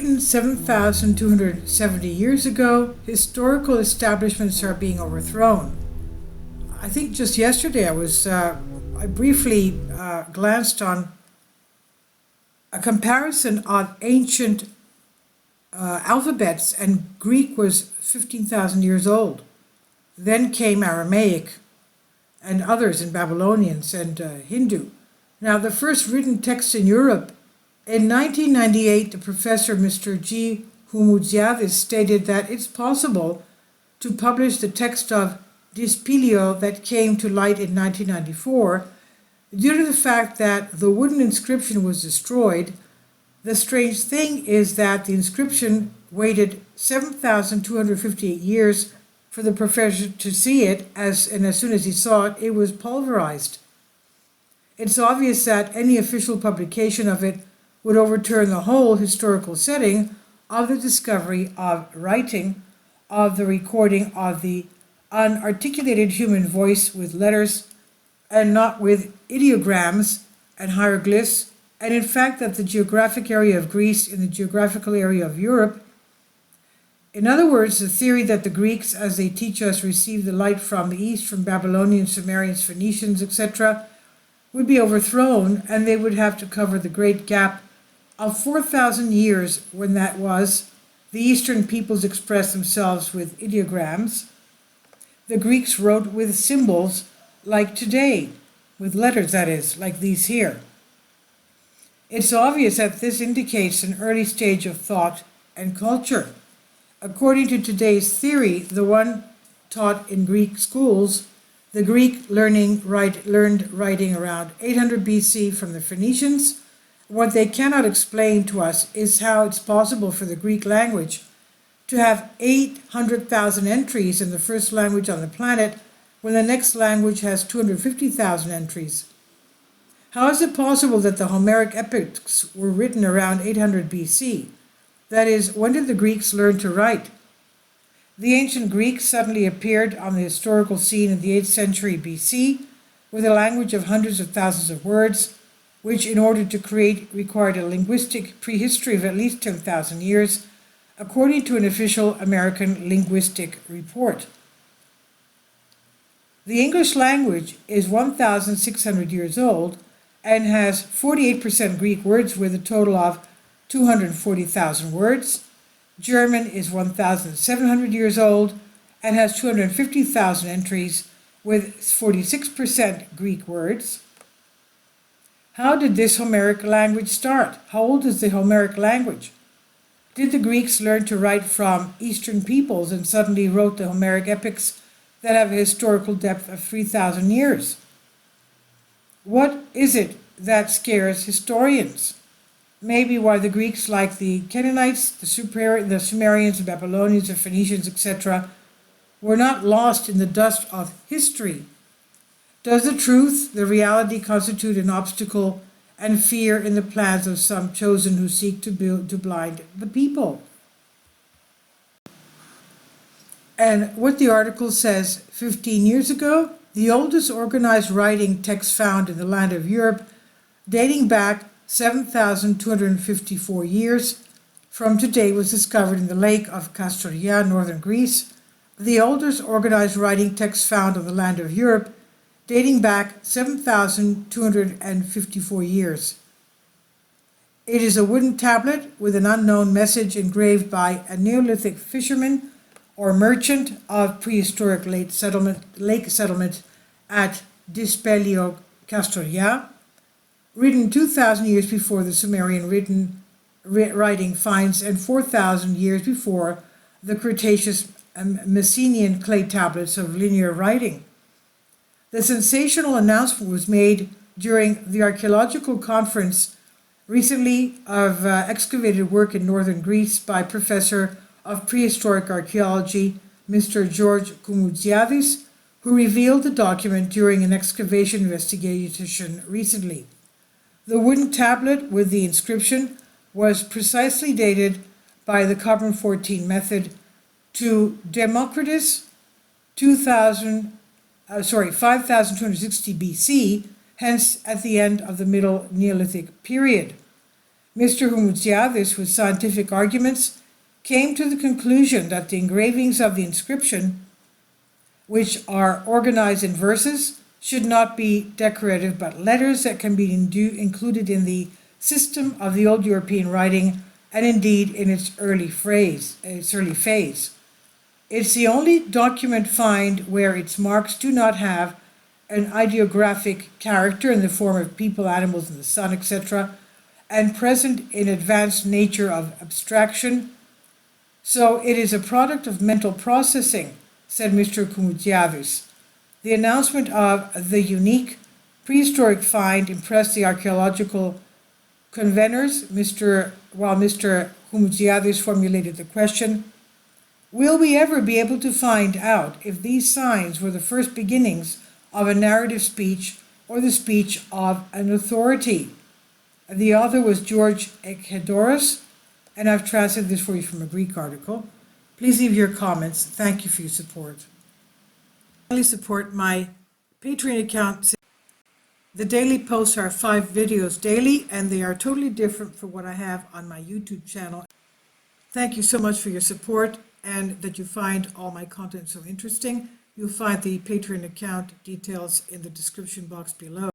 written 7,270 years ago, historical establishments are being overthrown. I think just yesterday I briefly glanced on a comparison of ancient alphabets, and Greek was 15,000 years old. Then came Aramaic and others in Babylonians and Hindu. Now, the first written text in Europe, in 1998, the professor, Mr. G. Humudziadis, stated that it's possible to publish the text of Dispilio that came to light in 1994 due to the fact that the wooden inscription was destroyed. The strange thing is that the inscription waited 7,258 years for the professor to see it, and as soon as he saw it, it was pulverized. It's obvious that any official publication of it would overturn the whole historical setting of the discovery of writing, of the recording of the unarticulated human voice with letters and not with ideograms and hieroglyphs, and in fact that the geographic area of Greece in the geographical area of Europe. In other words, the theory that the Greeks, as they teach us, received the light from the east, from Babylonians, Sumerians, Phoenicians, etc., would be overthrown, and they would have to cover the great gap of 4,000 years when that was. The Eastern peoples expressed themselves with ideograms. The Greeks wrote with symbols like today, with letters, that is, like these here. It's obvious that this indicates an early stage of thought and culture. According to today's theory, the one taught in Greek schools, the Greek learned writing around 800 BC from the Phoenicians. What they cannot explain to us is how it's possible for the Greek language to have 800,000 entries in the first language on the planet when the next language has 250,000 entries. How is it possible that the Homeric epics were written around 800 BC? That is, when did the Greeks learn to write? The ancient Greeks suddenly appeared on the historical scene in the 8th century BC with a language of hundreds of thousands of words, which in order to create required a linguistic prehistory of at least 10,000 years, according to an official American linguistic report. The English language is 1,600 years old and has 48% Greek words with a total of 240,000 words. German is 1,700 years old and has 250,000 entries with 46% Greek words. How did this Homeric language start? How old is the Homeric language? Did the Greeks learn to write from Eastern peoples and suddenly wrote the Homeric epics that have a historical depth of 3,000 years? What is it that scares historians? Maybe why the Greeks, like the Canaanites, the Sumerians, the Babylonians, the Phoenicians, etc., were not lost in the dust of history. Does the truth, the reality, constitute an obstacle and fear in the plans of some chosen who seek to blind the people? And what the article says, 15 years ago, the oldest organized writing text found in the land of Europe, dating back 7,254 years from today, was discovered in the lake of Kastoria, northern Greece. The oldest organized writing text found on the land of Europe, dating back 7,254 years. It is a wooden tablet with an unknown message engraved by a Neolithic fisherman or merchant of prehistoric lake settlement at Dispelio, Kastoria, written 2,000 years before the Sumerian writing finds and 4,000 years before the Cretaceous Messenian clay tablets of linear writing. The sensational announcement was made during the archaeological conference recently of excavated work in northern Greece by Professor of Prehistoric Archaeology, Mr. George Koumoudziadis, who revealed the document during an excavation investigation recently. The wooden tablet with the inscription was precisely dated by the carbon-14 method to Democritus 5260 BC, hence at the end of the Middle Neolithic period. Mr. Humuziadis, with scientific arguments, came to the conclusion that the engravings of the inscription, which are organized in verses, should not be decorative but letters that can be included in the system of the old European writing and indeed in its early phase. It's the only document found where its marks do not have an ideographic character in the form of people, animals, and the sun, etc., and present in advanced nature of abstraction. So it is a product of mental processing, said Mr. Kumudziavis. The announcement of the unique prehistoric find impressed the archaeological conveners, while Mr. Kumudziavis formulated the question, will we ever be able to find out if these signs were the first beginnings of a narrative speech or the speech of an authority? The author was George Ekhedoros, and I've translated this for you from a Greek article. Please leave your comments. Thank you for your support. Please support my Patreon account. The daily posts are 5 videos daily, and they are totally different from what I have on my YouTube channel. Thank you so much for your support and that you find all my content so interesting. You'll find the Patreon account details in the description box below.